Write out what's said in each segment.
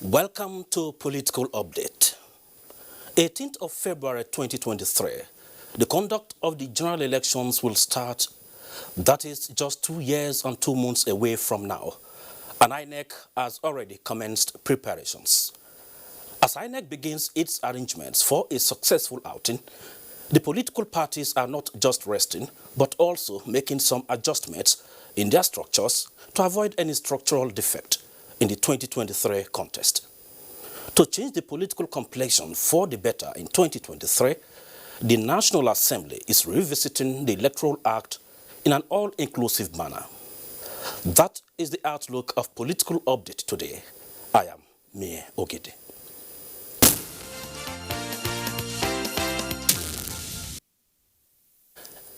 Welcome to Political Update. 18th of February 2023, the conduct of the general elections will start. That is just 2 years and 2 months away from now, and Inec has already commenced preparations. As Inec begins its arrangements for a successful outing, the political parties are not just resting, but also making some adjustments in their structures to avoid any structural defect in the 2023 contest. To change the political complexion for the better in 2023, the National Assembly is revisiting the Electoral Act in an all-inclusive manner. That is the outlook of Political Update today. I am Mie Ogede.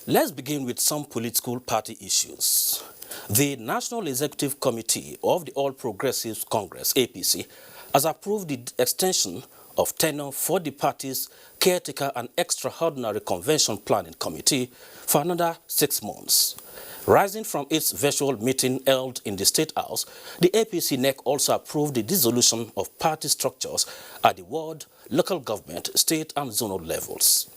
Let's begin with some political party issues. The National Executive Committee of the All Progressives Congress, APC, has approved the extension of tenure for the party's Caretaker and Extraordinary Convention Planning Committee for another 6 months. Rising from its virtual meeting held in the State House, the APC Inec also approved the dissolution of party structures at the ward, local government, state and zonal levels.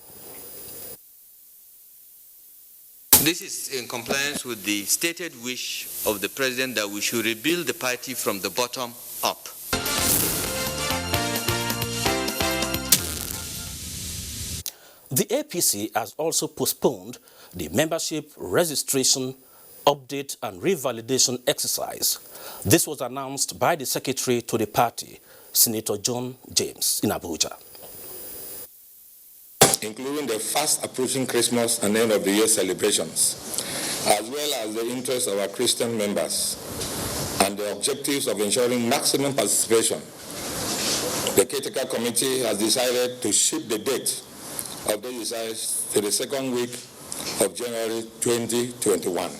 This is in compliance with the stated wish of the President that we should rebuild the party from the bottom up. The APC has also postponed the membership registration, update and revalidation exercise. This was announced by the Secretary to the party, Senator John James, in Abuja. Including the fast approaching Christmas and end of the year celebrations, as well as the interests of our Christian members and the objectives of ensuring maximum participation, the Caretaker Committee has decided to shift the date of the exercise to the second week of January 2021.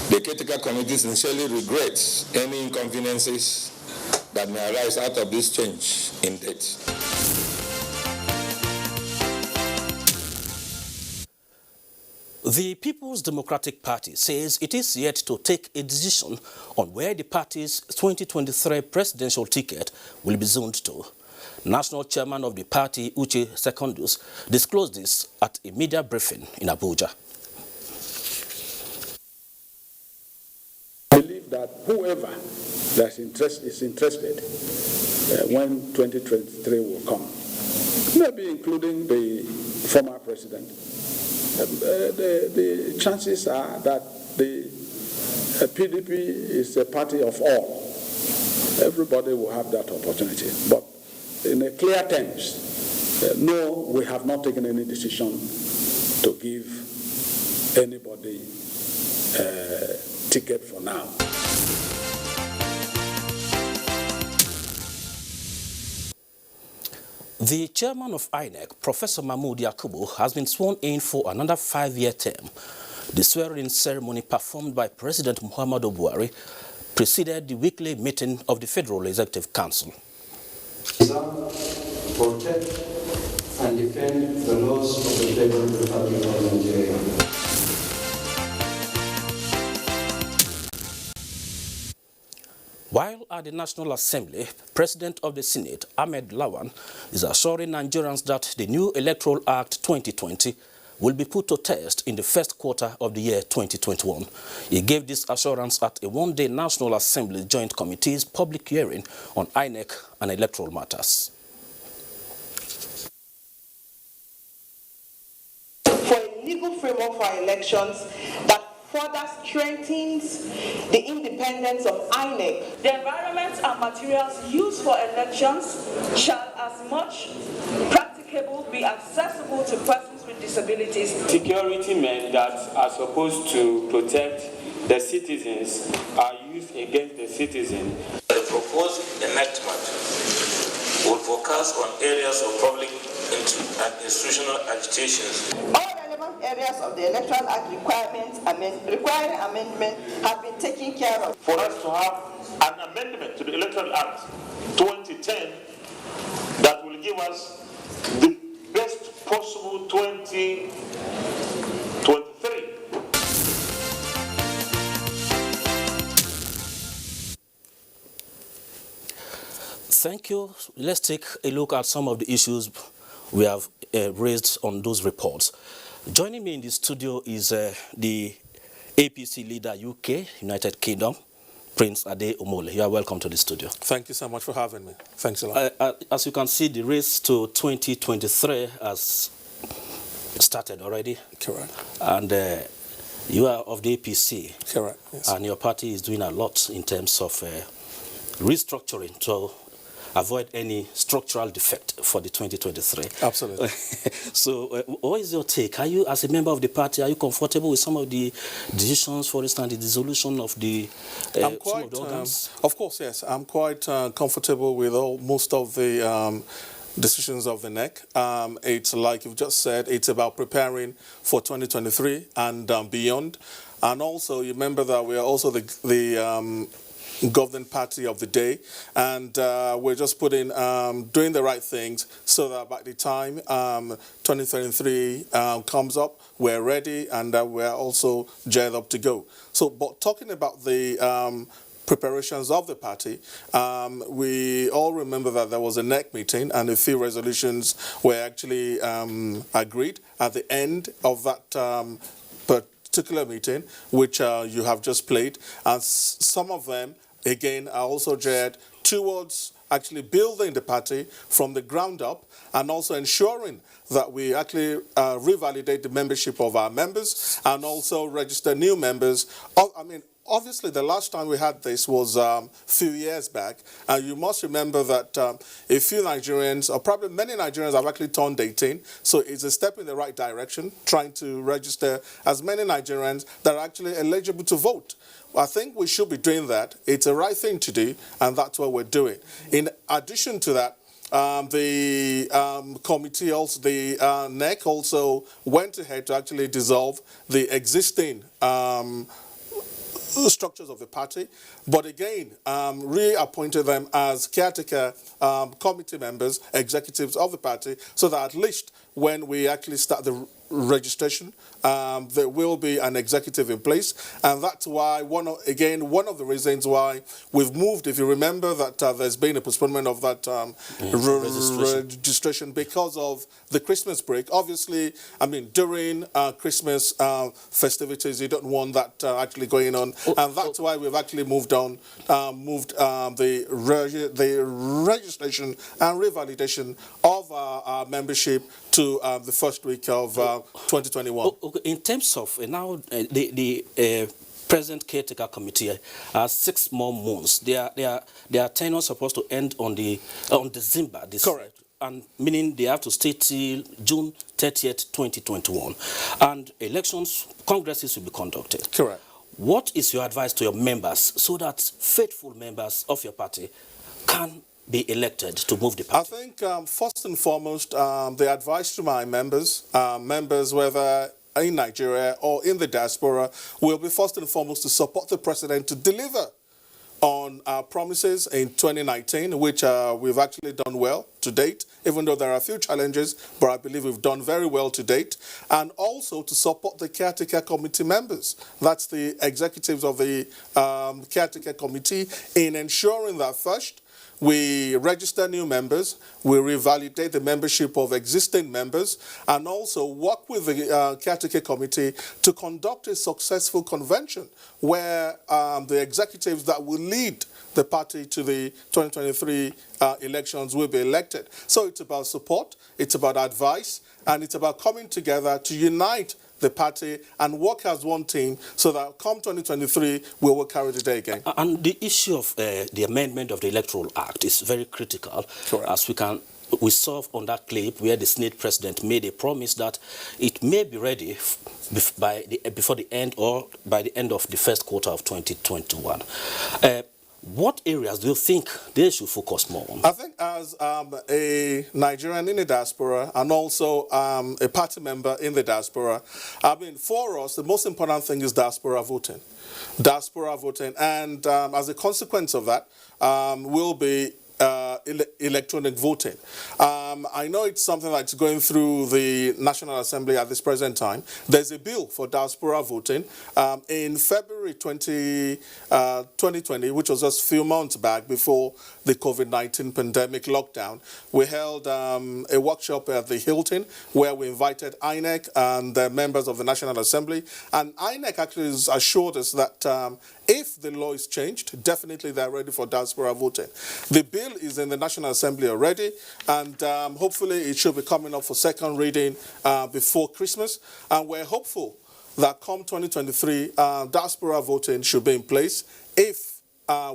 The Caretaker Committee sincerely regrets any inconveniences that may arise out of this change in date. The People's Democratic Party says it is yet to take a decision on where the party's 2023 presidential ticket will be zoned to. National Chairman of the party, Uche Secondus, disclosed this at a media briefing in Abuja. I believe that whoever that is interested when 2023 will come, maybe including the former president, the chances are that the PDP is a party of all. Everybody will have that opportunity. But in a clear terms, no, we have not taken any decision to give anybody a ticket for now. The chairman of Inec, Professor Mahmood Yakubu, has been sworn in for another 5-year term. The swearing ceremony performed by President Muhammadu Buhari preceded the weekly meeting of the Federal Executive Council. Protect and defend the laws of the Federal Republic of Nigeria. While at the National Assembly, President of the Senate, Ahmed Lawan, is assuring Nigerians that the new Electoral Act 2020 will be put to test in the first quarter of the year 2021. He gave this assurance at a one-day National Assembly Joint Committee's public hearing on Inec and electoral matters. For a legal framework for our elections that further strengthens the independence of INEC. The environment and materials used for elections shall, as much practicable, be accessible to persons with disabilities. Security men that are supposed to protect the citizens are used against the citizen. The proposed enactment will focus on areas of public and institutional agitations. Areas of the Electoral Act requiring amendment have been taken care of. For us to have an amendment to the Electoral Act 2010 that will give us the best possible 2023. Thank you. Let's take a look at some of the issues we have raised on those reports. Joining me in the studio is the APC leader UK, United Kingdom, Prince Ade Omole. You are welcome to the studio. Thank you so much for having me. Thanks a lot. As you can see, the race to 2023 has started already. Correct. And you are of the APC. Correct, yes. And your party is doing a lot in terms of restructuring to avoid any structural defect for the 2023. Absolutely. So what is your take? Are you, as a member of the party, are you comfortable with some of the decisions, for instance, the dissolution of the, I'm quite, some of the organs? Of course, yes. I'm quite comfortable with most of the decisions of the Inec. It's like you've just said, it's about preparing for 2023 and beyond. And also, you remember that we are also the governing party of the day, and we're just doing the right things so that by the time 2023 comes up, we're ready and we're also geared up to go. So, but talking about the preparations of the party, we all remember that there was a NEC meeting and a few resolutions were actually agreed at the end of that particular meeting, which you have just played, and some of them again are also geared towards actually building the party from the ground up and also ensuring that we actually revalidate the membership of our members and also register new members. I mean, obviously, the last time we had this was a few years back, and you must remember that a few Nigerians, or probably many Nigerians, have actually turned 18, so it's a step in the right direction, trying to register as many Nigerians that are actually eligible to vote. I think we should be doing that. It's the right thing to do, and that's what we're doing. In addition to that, the committee, also the NEC, also went ahead to actually dissolve the existing structures of the party, but again, reappointed them as caretaker committee members, executives of the party, so that at least when we actually start the registration, there will be an executive in place, and that's why one of the reasons why we've moved. If you remember that there's been a postponement of that registration because of the Christmas break. Obviously, I mean during Christmas festivities, you don't want that actually going on, and that's why we've actually moved the registration and revalidation of our membership to the first week of 2021. In terms of now, the present caretaker committee has 6 more months. Their tenure is supposed to end on December. Correct. And meaning they have to stay till June 30th, 2021. And elections, congresses will be conducted. Correct. What is your advice to your members so that faithful members of your party can be elected to move the party? I think first and foremost, the advice to my members, whether in Nigeria or in the diaspora, will be first and foremost to support the president to deliver on our promises in 2019, which we've actually done well to date, even though there are a few challenges, but I believe we've done very well to date. And also to support the caretaker committee members. That's the executives of the caretaker committee in ensuring that first, we register new members, we revalidate the membership of existing members, and also work with the caretaker committee to conduct a successful convention where the executives that will lead the party to the 2023 elections will be elected. So it's about support, it's about advice, and it's about coming together to unite the party and work as one team so that come 2023 we will carry the day again. And the issue of the amendment of the Electoral Act is very critical. Correct. As we saw on that clip where the Senate president made a promise that it may be ready before the end or by the end of the first quarter of 2021. What areas do you think they should focus more on? I think as a Nigerian in the diaspora and also a party member in the diaspora, I mean, for us, the most important thing is diaspora voting. Diaspora voting, and as a consequence of that, will be electronic voting. I know it's something that's going through the National Assembly at this present time. There's a bill for diaspora voting in February 2020, which was just a few months back before the COVID-19 pandemic lockdown, we held a workshop at the Hilton where we invited Inec and members of the National Assembly. And Inec actually has assured us that if the law is changed, definitely they're ready for diaspora voting. The bill is in the National Assembly already, and hopefully it should be coming up for second reading before Christmas. And we're hopeful that come 2023, diaspora voting should be in place if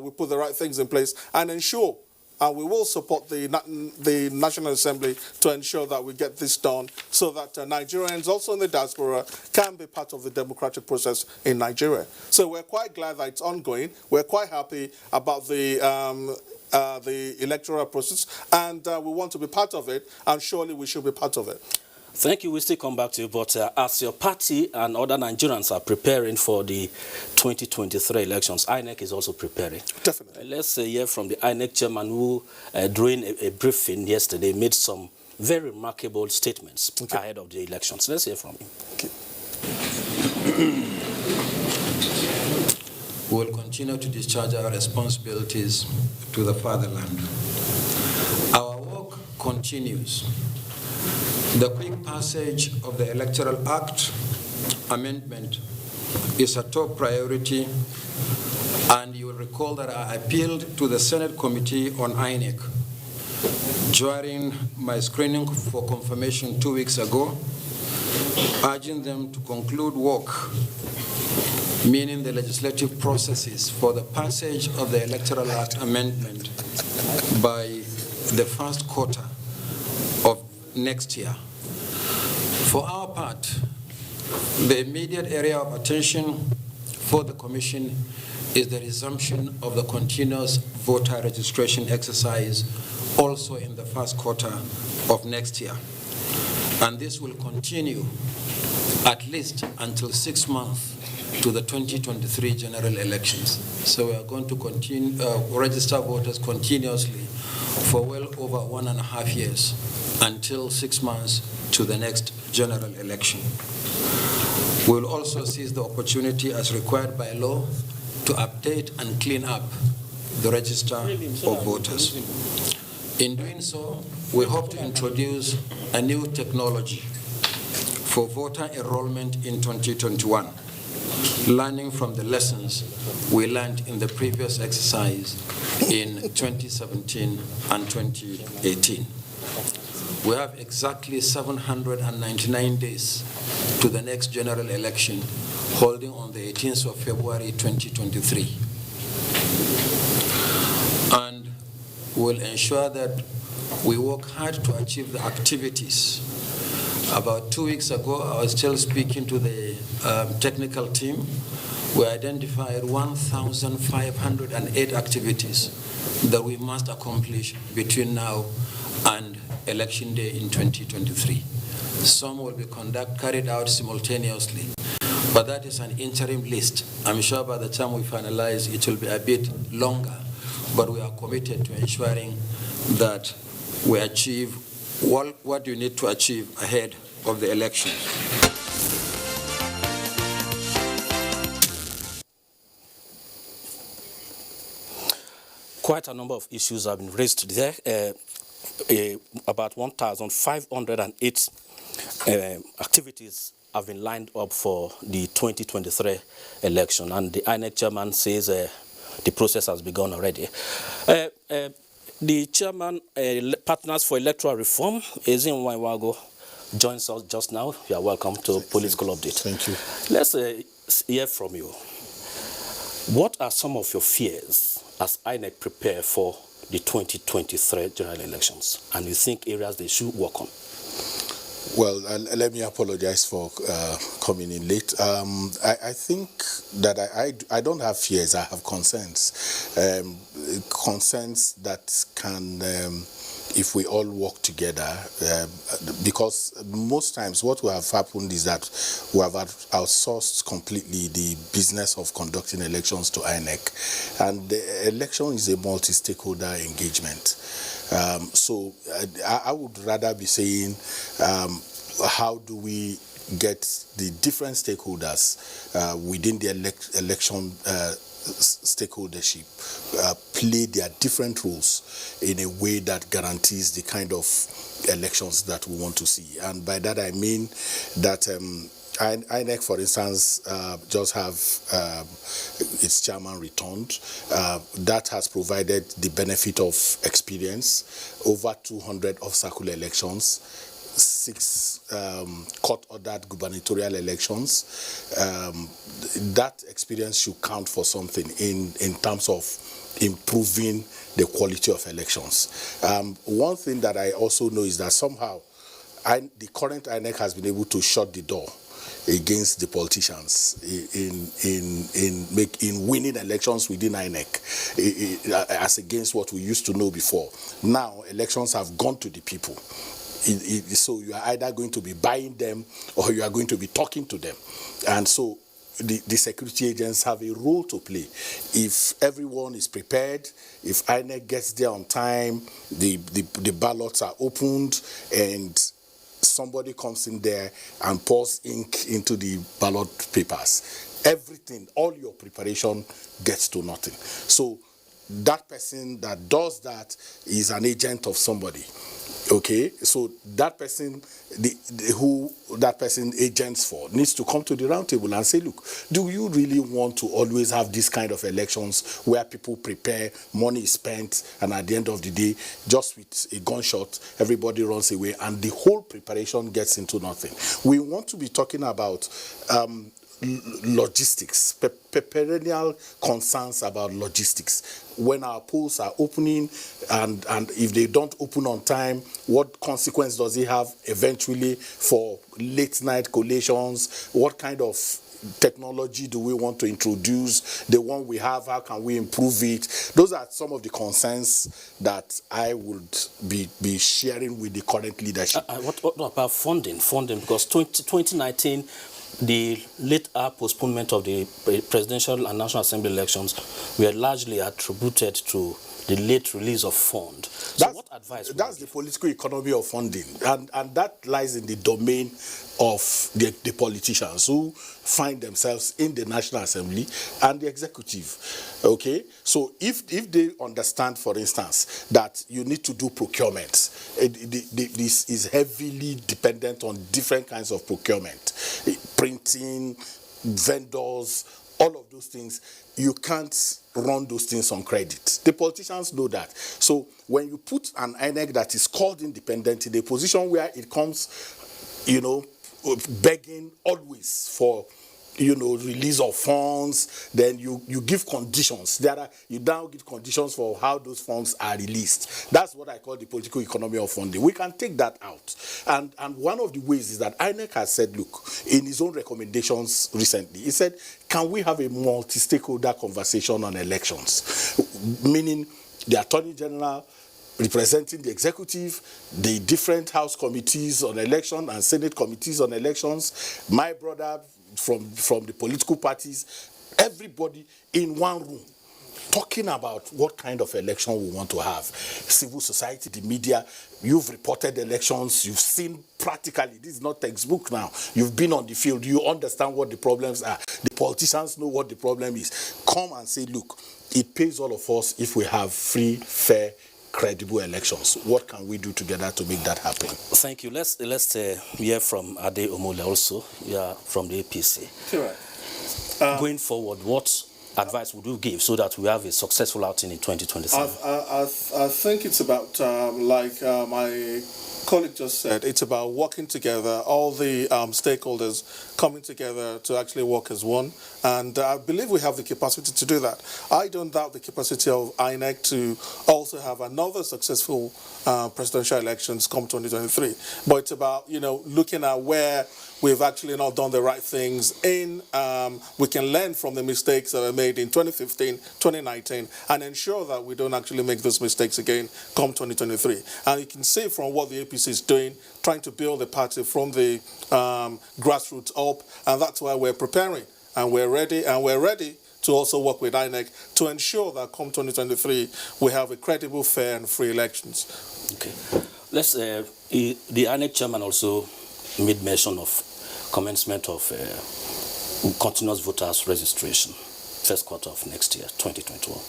we put the right things in place and ensure we will support the National Assembly to ensure that we get this done so that Nigerians also in the diaspora can be part of the democratic process in Nigeria. So we're quite glad that it's ongoing. We're quite happy about the electoral process, and we want to be part of it, and surely we should be part of it. Thank you. We'll still come back to you. But as your party and other Nigerians are preparing for the 2023 elections, Inec is also preparing. Definitely. Let's hear from the Inec chairman who, during a briefing yesterday, made some very remarkable statements ahead of the elections. Let's hear from him. Okay. We will continue to discharge our responsibilities to the fatherland. Our work continues. The quick passage of the Electoral Act amendment is a top priority, and you will recall that I appealed to the Senate Committee on Inec during my screening for confirmation 2 weeks ago, urging them to conclude work, meaning the legislative processes for the passage of the Electoral Act amendment by the first quarter of next year. For our part, the immediate area of attention for the Commission is the resumption of the continuous voter registration exercise also in the first quarter of next year. And this will continue at least until 6 months to the 2023 general elections. So we are going to continue register voters continuously for well over 1.5 years until 6 months to the next general election. We will also seize the opportunity as required by law to update and clean up the register of voters. In doing so, we hope to introduce a new technology for voter enrollment in 2021, learning from the lessons we learned in the previous exercise in 2017 and 2018. We have exactly 799 days to the next general election, holding on the 18th of February 2023. And we'll ensure that we work hard to achieve the activities. About 2 weeks ago, I was still speaking to the technical team. We identified 1,508 activities that we must accomplish between now and election day in 2023. Some will be carried out simultaneously, but that is an interim list. I'm sure by the time we finalize, it will be a bit longer, but we are committed to ensuring that we achieve what you need to achieve ahead of the election. Quite a number of issues have been raised there. About 1,508 activities have been lined up for the 2023 election, and the INEC chairman says the process has begun already. The chairman, Partners for Electoral Reform, Ezin Waiwago, joins us just now. You are welcome to Political Update. Thank you. Let's hear from you. What are some of your fears as INEC prepare for the 2023 general elections, and you think areas they should work on? Well, let me apologize for coming in late. I think that I don't have fears, I have concerns. Concerns that can, if we all work together, because most times what will have happened is that we have outsourced completely the business of conducting elections to INEC. And the election is a multi-stakeholder engagement. So I would rather be saying, how do we get the different stakeholders within the election stakeholdership play their different roles in a way that guarantees the kind of elections that we want to see. And by that I mean that INEC, for instance, just have its chairman returned. That has provided the benefit of experience. Over 200 off-cycle elections, 6 court-ordered gubernatorial elections. That experience should count for something in terms of improving the quality of elections. One thing that I also know is that somehow the current INEC has been able to shut the door against the politicians in winning elections within INEC, as against what we used to know before. Now elections have gone to the people. So you are either going to be buying them or you are going to be talking to them. And so the security agents have a role to play. If everyone is prepared, if INEC gets there on time, the ballots are opened, and somebody comes in there and pours ink into the ballot papers, everything, all your preparation gets to nothing. So that person that does that is an agent of somebody. Okay, so that person, who that person agents for, needs to come to the round table and say, look, do you really want to always have this kind of elections where people prepare, money is spent, and at the end of the day, just with a gunshot, everybody runs away, and the whole preparation gets into nothing. We want to be talking about logistics, perennial concerns about logistics. When our polls are opening, and if they don't open on time, what consequence does it have eventually for late night collations? What kind of technology do we want to introduce? The one we have, how can we improve it? Those are some of the concerns that I would be sharing with the current leadership. What about funding? Because 2019, the late postponement of the presidential and national assembly elections were largely attributed to the late release of funds. So what advice? That's the political economy of funding, and that lies in the domain of the politicians who find themselves in the National Assembly and the executive. Okay, so if they understand, for instance, that you need to do procurement, this is heavily dependent on different kinds of procurement, printing, vendors, all of those things. You can't run those things on credit. The politicians know that. So when you put an INEC that is called independent in a position where it comes, begging always for, release of funds, then you give conditions. You now give conditions for how those funds are released. That's what I call the political economy of funding. We can take that out. And one of the ways is that INEC has said, look, in his own recommendations recently, he said, can we have a multi-stakeholder conversation on elections? Meaning the Attorney General representing the executive, the different House committees on election and Senate committees on elections, my brother from the political parties, everybody in one room, talking about what kind of election we want to have. Civil society, the media, you've reported elections, you've seen practically, this is not textbook now, you've been on the field, you understand what the problems are, the politicians know what the problem is. Come and say, look, it pays all of us if we have free, fair, credible elections. What can we do together to make that happen? Thank you. Let's hear from Ade Omole also. You are from the APC. Correct. Going forward, what advice would you give so that we have a successful outing in 2027? I think it's about, like my colleague just said, it's about working together, all the stakeholders coming together to actually work as one. And I believe we have the capacity to do that. I don't doubt the capacity of INEC to also have another successful presidential elections come 2023. But it's about, looking at where we've actually not done the right things we can learn from the mistakes that were made in 2015, 2019, and ensure that we don't actually make those mistakes again come 2023. And you can see from what the APC is doing, trying to build the party from the grassroots up, and that's why we're preparing, and we're ready to also work with INEC to ensure that come 2023 we have a credible, fair and free elections. Okay. Let's the INEC chairman also made mention of commencement of continuous voters registration. first quarter of next year, 2021.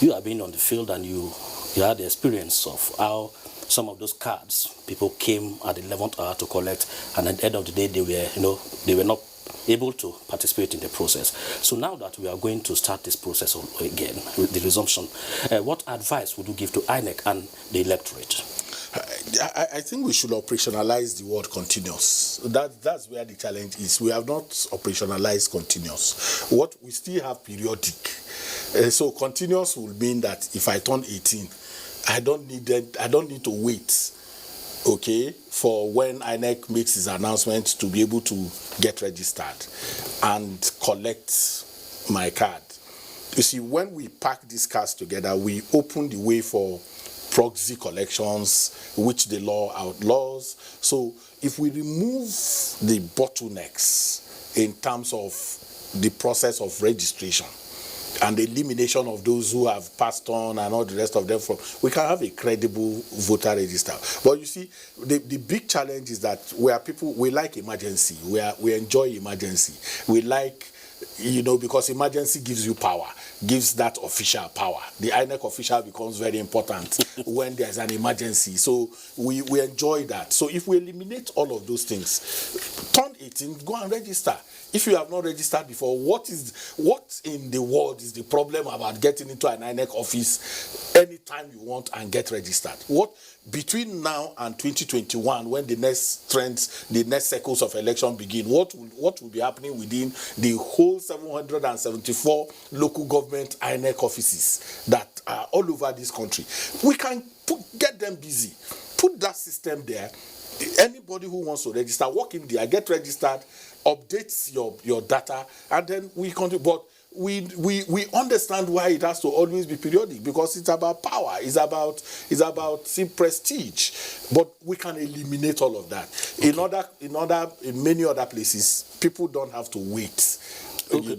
You have been on the field and you had the experience of how some of those cards, people came at the 11th hour to collect, and at the end of the day, they were not able to participate in the process. So now that we are going to start this process again, the resumption, what advice would you give to Inec and the Electorate? I think we should operationalize the word continuous. That's where the challenge is. We have not operationalized continuous. What we still have periodic. So continuous will mean that if I turn 18, I don't need to wait, okay, for when INEC makes his announcement to be able to get registered and collect my card. You see, when we pack these cards together, we open the way for proxy collections, which the law outlaws. So if we remove the bottlenecks in terms of the process of registration and the elimination of those who have passed on and all the rest of them, we can have a credible voter register. But you see, the big challenge is that we like emergency. We enjoy emergency. We like, because emergency gives you power, gives that official power. The INEC official becomes very important when there's an emergency. So we enjoy that. So if we eliminate all of those things, turn 18, go and register. If you have not registered before, what in the world is the problem about getting into an INEC office anytime you want and get registered? What between now and 2021, when the next trends, the next cycles of election begin, what will be happening within the whole 774 local government INEC offices that are all over this country? We can get them busy, put that system there. Anybody who wants to register, walk in there, get registered, update your data, and then we continue. But we understand why it has to always be periodic, because it's about power, it's about prestige. But we can eliminate all of that. Okay. In many other places, people don't have to wait. Okay.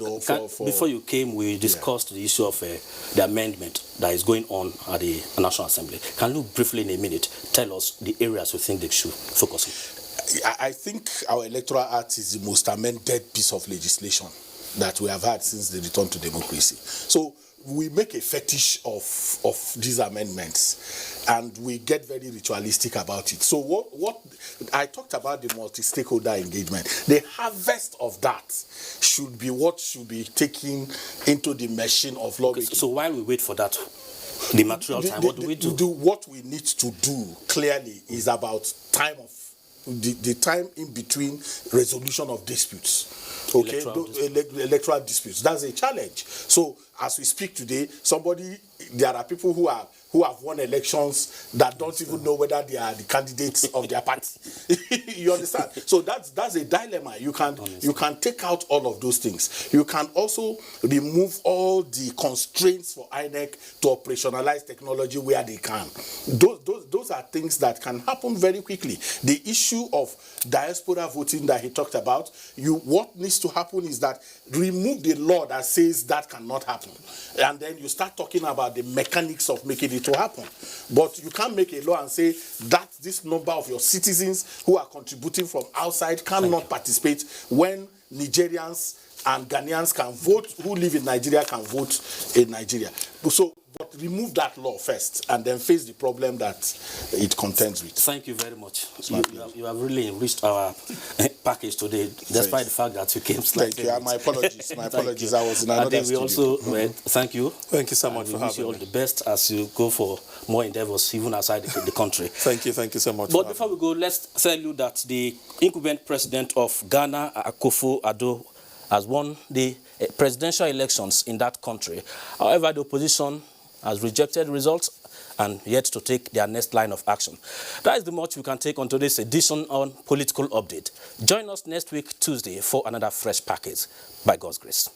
Before you came, we discussed the issue of the amendment that is going on at the National Assembly. Can you briefly, in a minute, tell us the areas you think they should focus on? I think our Electoral Act is the most amended piece of legislation that we have had since the return to democracy. So we make a fetish of these amendments, and we get very ritualistic about it. So what I talked about, the multi-stakeholder engagement, the harvest of that should be what should be taken into the machine of lawmaking. Okay, so while we wait for that, the material time, what do we do? What we need to do clearly is about the time in between resolution of disputes. Okay, electoral disputes. That's a challenge. So as we speak today, there are people who have won elections that don't even know whether they are the candidates of their party. You understand? So that's a dilemma. You can take out all of those things. You can also remove all the constraints for INEC to operationalize technology where they can. Those are things that can happen very quickly. The issue of diaspora voting that he talked about, what needs to happen is that remove the law that says that cannot happen. And then you start talking about the mechanics of making it to happen. But you can't make a law and say that this number of your citizens who are contributing from outside cannot participate when Nigerians and Ghanaians can vote, who live in Nigeria can vote in Nigeria. But remove that law first and then face the problem that it contends with. Thank you very much. You have really enriched our package today, despite the fact that you came slightly late. Thank you. My apologies. My apologies. I was in another studio. We also thank you. Thank you so much for having me. We wish you all the best as you go for more endeavors, even outside the country. Thank you so much. But before we go, let's tell you that the incumbent president of Ghana, Akufo-Addo, has won the presidential elections in that country. However, the opposition has rejected results and yet to take their next line of action. That is the much we can take on today's edition on Political Update. Join us next week, Tuesday, for another fresh package. By God's grace.